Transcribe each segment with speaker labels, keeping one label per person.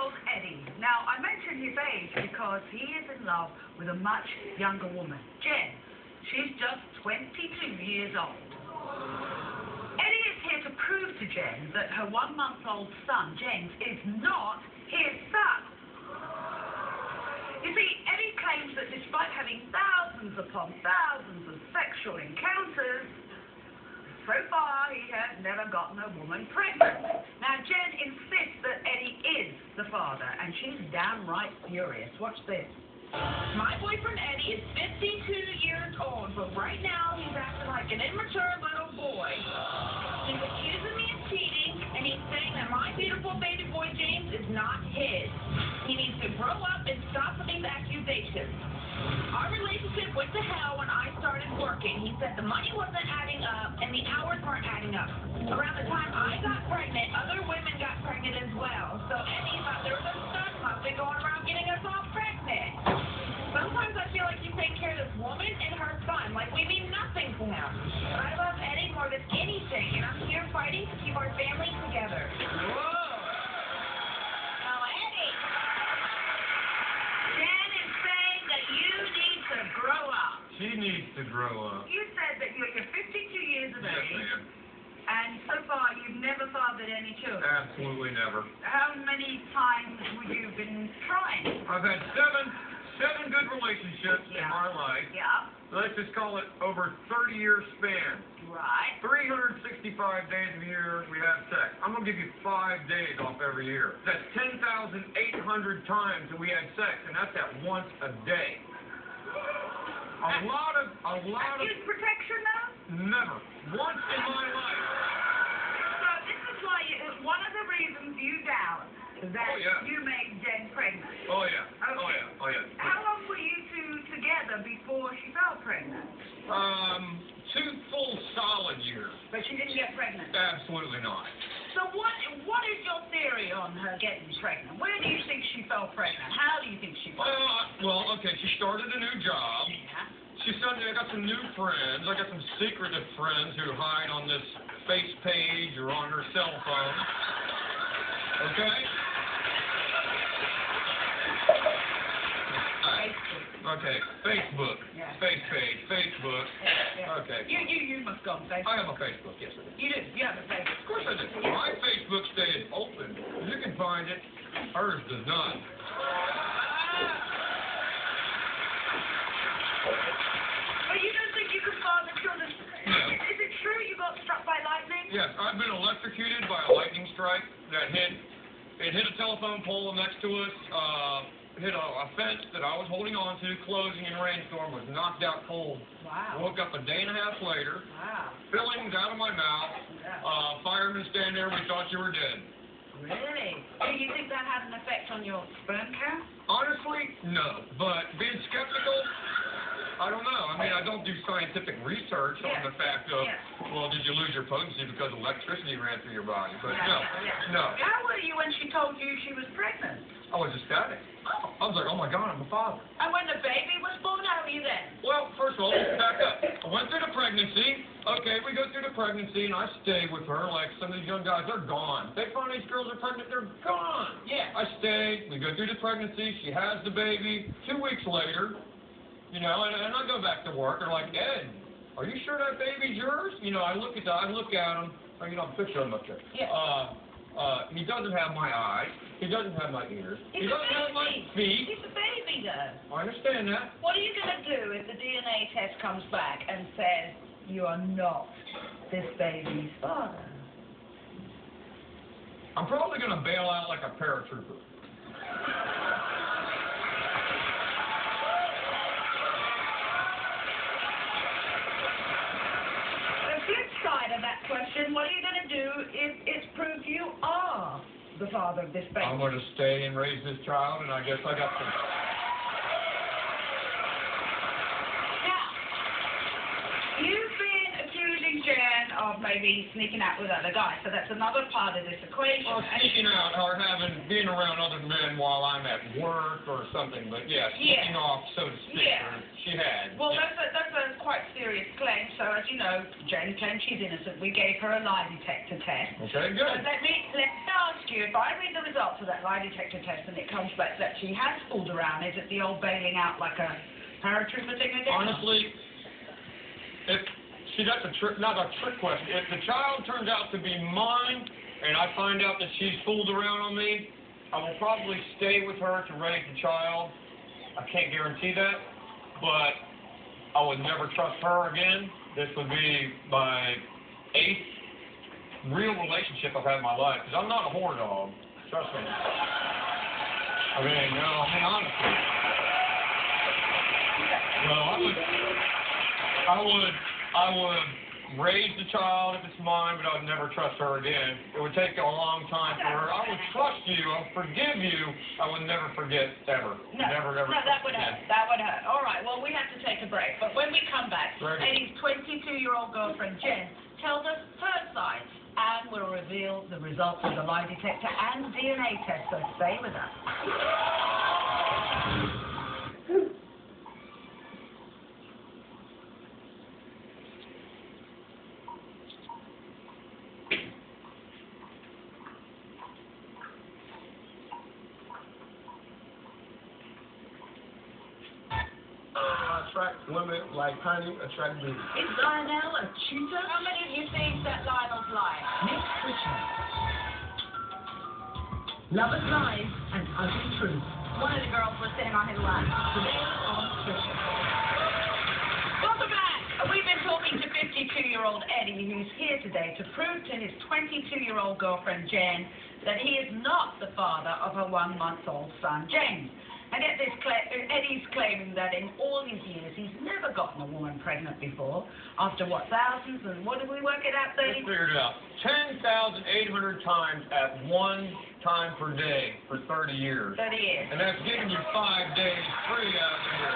Speaker 1: 15-year-old Eddie. Now, I mention his age because he is in love with a much younger woman, Jen. She's just 22 years old. Eddie is here to prove to Jen that her 1-month-old son, James, is not his son. You see, Eddie claims that despite having thousands upon thousands of sexual encounters, so far he has never gotten a woman pregnant. Now, Jen insists that Eddie is the father, and she's downright furious. Watch this.
Speaker 2: My boyfriend Eddie is 52 years old, but right now he's acting like an immature little boy. He's accusing me of cheating, and he's saying that my beautiful baby boy James is not his. He needs to grow up and stop with these accusations. Our relationship went to hell when I started working. He said the money wasn't adding up and the hours weren't adding up. Around the time I got pregnant, other women got pregnant as well. So Eddie thought there was a stunt puppet going around getting us all pregnant. Sometimes I feel like he's taking care of this woman and her son, like we mean nothing to him. But I love Eddie more than anything, and I'm here fighting to keep our family together.
Speaker 1: Whoa! Now, Eddie, Jen is saying that you need to grow up.
Speaker 3: She needs to grow up.
Speaker 1: You said that you're 52 years of
Speaker 3: Yes,
Speaker 1: age,
Speaker 3: ma'am.
Speaker 1: and so far you've never fathered any children.
Speaker 3: Absolutely never.
Speaker 1: How many times have you been trying?
Speaker 3: I've had seven good relationships in my life.
Speaker 1: Yeah.
Speaker 3: Let's just call it over 30-year span.
Speaker 1: Right.
Speaker 3: 365 days a year we have sex. I'm going to give you 5 days off every year. That's 10,800 times that we had sex, and that's at once a day. A lot of...
Speaker 1: Use protection now?
Speaker 3: Never. Once in my life.
Speaker 1: So this is why one of the reasons you doubt that you made Jen pregnant.
Speaker 3: Oh, yeah.
Speaker 1: Okay.
Speaker 3: Oh, yeah. Oh, yeah.
Speaker 1: How long were you two together before she fell pregnant?
Speaker 3: 2 full solid years.
Speaker 1: But she didn't get pregnant.
Speaker 3: Absolutely not.
Speaker 1: So what is your theory on her getting pregnant? Where do you think she fell pregnant? How do you think she fell pregnant?
Speaker 3: Well, okay, she started a new job.
Speaker 1: Yeah.
Speaker 3: She said, I got some new friends. I got some secretive friends who hide on this face page or on her cell phone. Okay? Okay, Facebook.
Speaker 1: Yeah.
Speaker 3: Face page, Facebook.
Speaker 1: Yeah.
Speaker 3: Okay.
Speaker 1: You must go on Facebook.
Speaker 3: I have a Facebook, yes I do.
Speaker 1: You do? You have a Facebook?
Speaker 3: Of course I do. My Facebook stays open. You can find it. Hers does not.
Speaker 1: But you don't think you could father children?
Speaker 3: No.
Speaker 1: Is it true you got struck by lightning?
Speaker 3: Yes, I've been electrocuted by a lightning strike that hit a telephone pole next to us, hit a fence that I was holding on to, closing in a rainstorm, was knocked out cold.
Speaker 1: Wow.
Speaker 3: Woke up a day and a half later,
Speaker 1: Wow.
Speaker 3: fillings out of my mouth,
Speaker 1: Yeah.
Speaker 3: firemen stand there, we thought you were dead.
Speaker 1: Really? Do you think that had an effect on your sperm count?
Speaker 3: Honestly, no, but being skeptical, I don't know. I mean, I don't do scientific research on the fact of, well, did you lose your potency because electricity ran through your body? But no.
Speaker 1: How were you when she told you she was pregnant?
Speaker 3: I was ecstatic. I was like, oh my God, I'm a father.
Speaker 1: And when the baby was born, how were you then?
Speaker 3: Well, first of all, let's back up. I went through the pregnancy. Okay, we go through the pregnancy, and I stay with her like some of these young guys. They're gone. They find these girls are pregnant, they're gone.
Speaker 1: Yeah.
Speaker 3: I stay. We go through the pregnancy. She has the baby. 2 weeks later, you know, and I go back to work. They're like, Ed, are you sure that baby's yours? You know, I look at him. Oh, you know, I'm picture him up there.
Speaker 1: Yeah.
Speaker 3: He doesn't have my eyes. He doesn't have my ears.
Speaker 1: He
Speaker 3: doesn't have my feet.
Speaker 1: He's a baby, though.
Speaker 3: I understand that.
Speaker 1: What are you going to do if the DNA test comes back and says you are not this baby's father?
Speaker 3: I'm probably going to bail out like a paratrooper.
Speaker 1: The flip side of that question, what are you going to do if it's proved you are the father of this baby?
Speaker 3: I'm going to stay and raise this child, and I guess I got some.
Speaker 1: Now, you've been accusing Jen of maybe sneaking out with other guys. So that's another part of this equation.
Speaker 3: Well, sneaking out or being around other men while I'm at work or something, but yeah, sneaking off, so to speak, or she had.
Speaker 1: Well, that's a quite serious claim. So as you know, Jen claims she's innocent. We gave her a lie detector test.
Speaker 3: Okay, good.
Speaker 1: So let me ask you, if I read the results of that lie detector test and it comes back that she has fooled around, is it the old bailing out like a paratrooper thing again?
Speaker 3: Honestly, that's not a trick question. If the child turns out to be mine and I find out that she's fooled around on me, I will probably stay with her to raise the child. I can't guarantee that, but I would never trust her again. This would be my 8th real relationship I've had in my life, because I'm not a whore dog. Trust me. Honestly. No, I would raise the child if it's mine, but I would never trust her again. It would take a long time for her. I would trust you. I would forgive you. I would never forget, ever. Never.
Speaker 1: No, that would hurt. That would hurt. All right, well, we have to take a break. But when we come back, Eddie's 22-year-old girlfriend, Jen, tells us her side, and we'll reveal the results of the lie detector and DNA test, so stay with us.
Speaker 4: Attract women like honey attract bees.
Speaker 1: Is Lionel a cheater? How many of you think that Lionel's lying? Meet Trisha. Lovers' lies and ugly truth. One of the girls was sitting on his lap. Today on Trisha. Welcome back. We've been talking to 52-year-old Eddie, who's here today to prove to his 22-year-old girlfriend Jen that he is not the father of her 1-month-old son James. And yet Eddie's claiming that in all his years, he's never gotten a woman pregnant before. After, thousands, and what did we work it out, 30?
Speaker 3: Let's figure it out. 10,800 times at one time per day for 30 years.
Speaker 1: 30 years.
Speaker 3: And that's giving you 5 days free out of the year.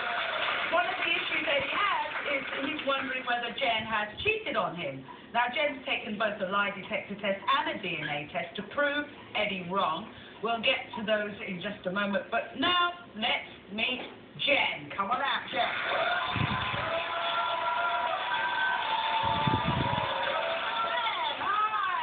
Speaker 1: One of the issues Eddie has is he's wondering whether Jen has cheated on him. Now, Jen's taken both a lie detector test and a DNA test to prove Eddie wrong. We'll get to those in just a moment, but now let's meet Jen. Come on out, Jen. Hi.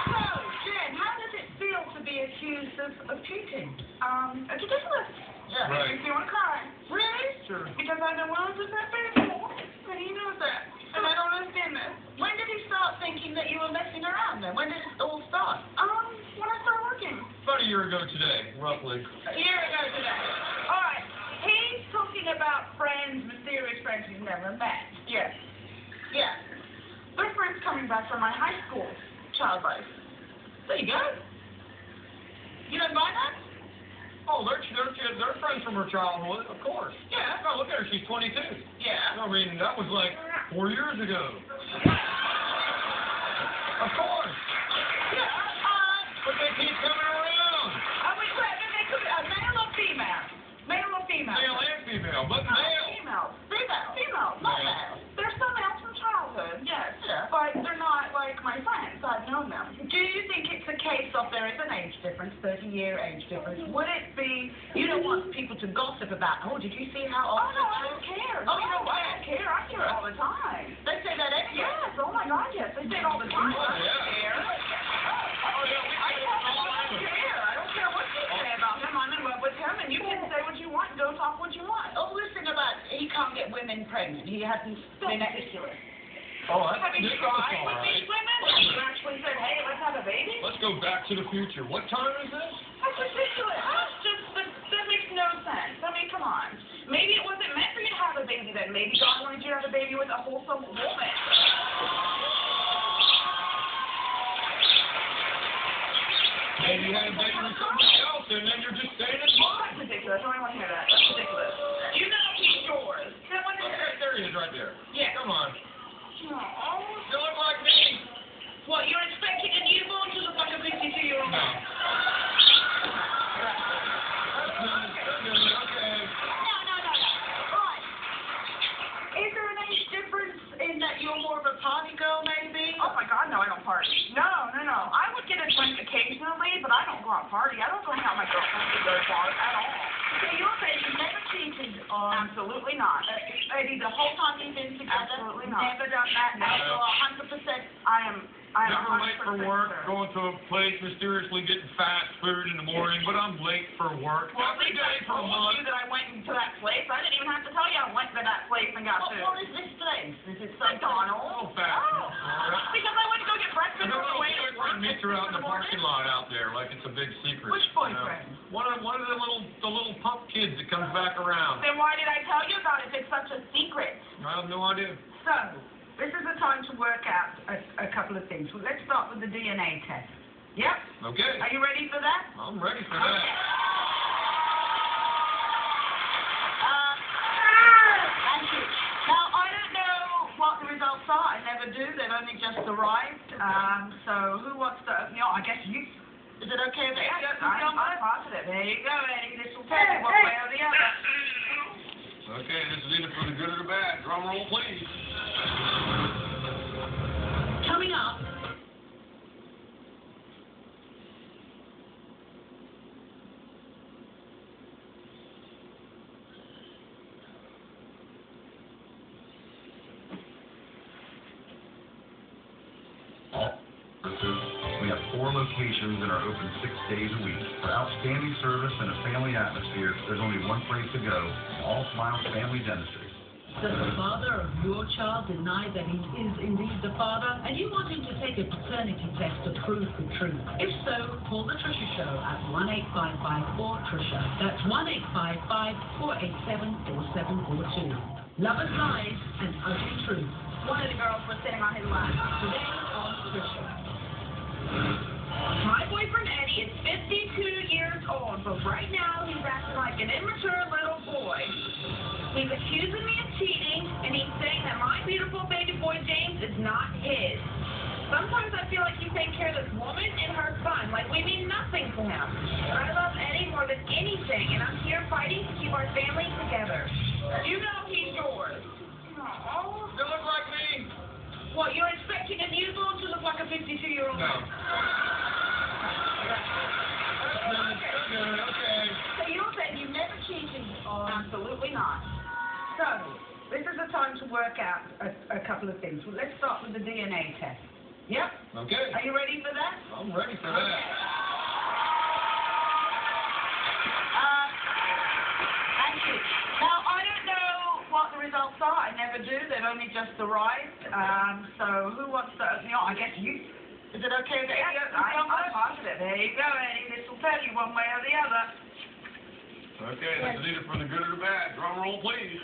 Speaker 1: So, Jen, how does it feel to be accused of cheating?
Speaker 2: It's ridiculous.
Speaker 1: Yeah.
Speaker 3: Right.
Speaker 2: Makes me want to cry.
Speaker 1: Really?
Speaker 3: Sure.
Speaker 2: Because I've been willing to set before, and he knows that. And I don't understand this.
Speaker 1: When did he start thinking that you were messing around then? When did it all start?
Speaker 2: When I started working.
Speaker 3: About a year ago today, roughly.
Speaker 1: A year ago today. All right. He's talking about friends, mysterious friends he's never met.
Speaker 2: Yes. Yeah. They're friends coming back from my high school child life.
Speaker 1: There you go. You don't mind that?
Speaker 3: Oh, they're friends from her childhood, of course.
Speaker 2: Yeah.
Speaker 3: Oh, look at her, she's 22.
Speaker 2: Yeah.
Speaker 3: I mean, that was like 4 years ago. Of course.
Speaker 2: Yeah.
Speaker 3: But they keep coming around.
Speaker 1: Wait, they could be male or female? Male or female?
Speaker 3: Male and female, but male.
Speaker 2: Female.
Speaker 1: Female, not male.
Speaker 2: There's some males from childhood, yes.
Speaker 1: Yeah.
Speaker 2: But they're not like my friends. I've known them.
Speaker 1: Do you think it's a case of there is an age difference, 30-year age difference? Would it be, you don't want people to gossip about, did you see how old
Speaker 2: Oh, no, I don't care.
Speaker 1: Oh, you don't
Speaker 2: I don't care. I hear it all the time.
Speaker 1: They say that anyway.
Speaker 2: Yes, oh my God, yes. They say it all the time.
Speaker 3: Oh,
Speaker 2: I
Speaker 3: yeah.
Speaker 2: don't care.
Speaker 3: Oh, yeah, we
Speaker 2: I don't care. I don't care what you say about him. I'm in love with him, and you can say what you want. Go talk what you want.
Speaker 1: Oh, listen about, he can't get women pregnant. He hasn't been
Speaker 2: Ridiculous.
Speaker 3: Oh, that's
Speaker 2: Have you
Speaker 3: this is
Speaker 2: tried
Speaker 3: all
Speaker 2: with these
Speaker 3: right.
Speaker 2: women? You actually said, hey, let's have a baby?
Speaker 3: Let's go back to the future. What time is this?
Speaker 2: That's ridiculous. That makes no sense. I mean, come on. Maybe it wasn't meant for you to have a baby then. Maybe God wanted you to have a baby with a wholesome woman.
Speaker 3: Maybe you had a baby with somebody else, and then you're just saying it's mine.
Speaker 2: That's ridiculous. I don't want to hear that. That's ridiculous. You know he's yours. That one is yours.
Speaker 3: There he is right there.
Speaker 2: Yeah.
Speaker 3: Come on.
Speaker 2: Oh.
Speaker 3: You look like me.
Speaker 2: What, you're expecting a newborn to look like a 52-year-old?
Speaker 3: No. Okay.
Speaker 1: No. Right. Is there an age difference in that you're more of a party girl, maybe?
Speaker 2: go-kart party. I don't go hang out with my girlfriends at go-kart at all.
Speaker 1: So you're saying you never cheated on
Speaker 2: Absolutely not.
Speaker 1: Eddie the whole time you've been together?
Speaker 2: Absolutely not.
Speaker 1: Never done that?
Speaker 3: No.
Speaker 1: And you're 100%?
Speaker 2: I am
Speaker 3: Never late
Speaker 2: 100%
Speaker 3: for work,
Speaker 2: sure.
Speaker 3: going to a place, mysteriously getting fast food in the morning, but I'm late for work.
Speaker 2: Well, at
Speaker 3: Every
Speaker 2: least
Speaker 3: day
Speaker 2: I
Speaker 3: for a
Speaker 2: told
Speaker 3: month.
Speaker 2: you that I went into that place. I didn't even have to tell you I went to that place and got food.
Speaker 1: What is this place? Is it
Speaker 2: McDonald's.
Speaker 3: Oh, fast food.
Speaker 2: Because I went to go get breakfast
Speaker 3: And
Speaker 2: on
Speaker 3: her
Speaker 2: the way to
Speaker 3: boyfriend
Speaker 2: work.
Speaker 3: meets her out in the parking lot out there, like it's a big secret.
Speaker 1: Which boyfriend?
Speaker 3: One of the little pump kids that comes back around.
Speaker 2: Then why did I tell you about it if it's such a secret?
Speaker 3: I have no idea.
Speaker 1: So, this is the time to work out a couple of things. Well, let's start with the DNA test. Yep.
Speaker 3: Okay.
Speaker 1: Are you ready for that?
Speaker 3: I'm ready for that.
Speaker 1: Thank you. Now, I don't know what the results are. I never do. They've only just arrived. So, who wants to? I guess you. Is it okay if
Speaker 2: Yes,
Speaker 1: I
Speaker 2: I'm positive.
Speaker 1: There you go, Eddie. This will tell you one way or the other.
Speaker 3: Okay, this is either for the good or the bad. Drum roll, please.
Speaker 5: Coming up.
Speaker 6: We have 4 locations and are open 6 days a week. For outstanding service and a family atmosphere, there's only one place to go, All Smiles Family Dentistry.
Speaker 5: Does the father of your child deny that he is indeed the father? And you want him to take a paternity test to prove the truth? If so, call the Trisha Show at 1-855-4-TRISHA. That's 1-855-487-4742. Love and lies and ugly truth.
Speaker 2: One of the girls was sitting on his lap.
Speaker 5: Today on Trisha.
Speaker 2: My boyfriend Eddie is 52 years old, but right now he's acting like an immature little boy. He's accusing me of cheating, and he's saying that my beautiful baby boy James is not his. Sometimes I feel like he's taking care of this woman and her son, like we mean nothing to him. I love Eddie more than anything, and I'm here fighting to keep our family together. You know he's yours. Oh.
Speaker 3: You look like me.
Speaker 2: What, you're expecting a newborn to look like a 52-year-old?
Speaker 3: No. Okay.
Speaker 1: So you're saying you never cheated on?
Speaker 2: Absolutely not.
Speaker 1: So, this is the time to work out a couple of things. Well, let's start with the DNA test. Yep.
Speaker 3: Okay.
Speaker 1: Are you ready for that?
Speaker 3: I'm ready for that.
Speaker 1: Thank you. Now, I don't know what the results are. I never do. They've only just arrived. So, who wants to? I guess you. Is it okay if Eddie opens
Speaker 2: I'm
Speaker 1: first?
Speaker 2: positive.
Speaker 1: There you go, Eddie. This will tell you one way or the other.
Speaker 3: Okay, this is either for the good or the bad. Drum roll, please.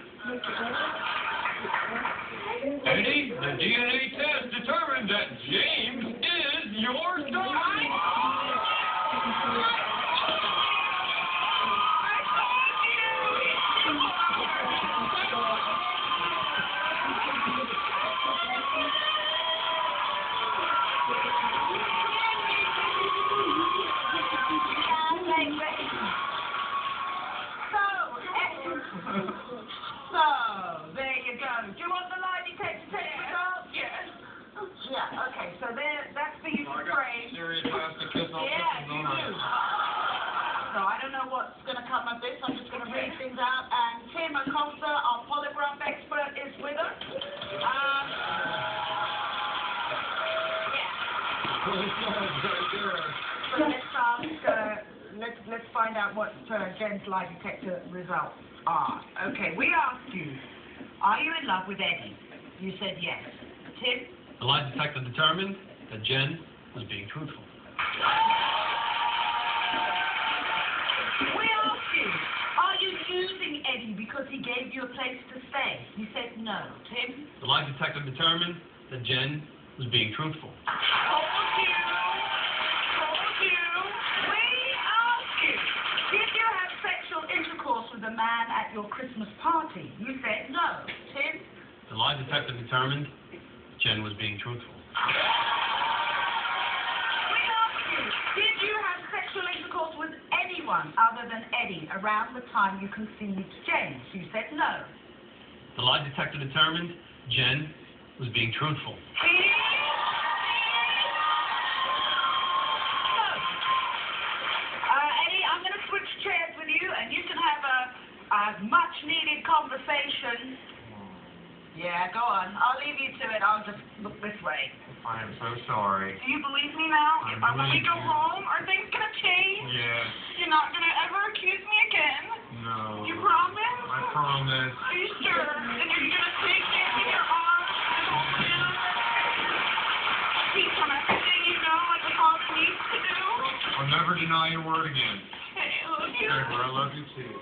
Speaker 3: Eddie, the DNA test determined that James is your son.
Speaker 1: So, there you go. Do you want the lie detector test results?
Speaker 2: Yes.
Speaker 1: Yeah, okay. So that's for you to frame.
Speaker 3: Serious plastic kiss off.
Speaker 1: Yeah, you do. So I don't know what's going to come of this. I'm just going to read things out. And Tim Acosta, our polygraph expert, is with us. So let's find out what Jen's lie detector results are. Okay, we asked you, are you in love with Eddie? You said yes. Tim?
Speaker 7: The lie detector determined that Jen was being truthful.
Speaker 1: We asked you, are you using Eddie because he gave you a place to stay? You said no. Tim?
Speaker 7: The lie detector determined that Jen was being truthful.
Speaker 1: Did you have sexual intercourse with a man at your Christmas party? You said no. Tim?
Speaker 7: The lie detector determined Jen was being truthful.
Speaker 1: We asked you, did you have sexual intercourse with anyone other than Eddie around the time you conceived James? You said no.
Speaker 7: The lie detector determined Jen was being truthful.
Speaker 1: conversation. Yeah, go on. I'll leave you to it. I'll just look this way.
Speaker 3: I am so sorry.
Speaker 1: Do you believe me now? When we go home, are things gonna change?
Speaker 3: Yeah.
Speaker 1: You're not gonna ever accuse me again?
Speaker 3: No.
Speaker 1: You promise?
Speaker 3: I promise.
Speaker 1: Are you sure? And you're gonna take me in your arms and hold me? Teach him everything you know, like a father needs to do?
Speaker 3: I'll never deny your word again.
Speaker 1: Hey, I love you.
Speaker 3: I love you too.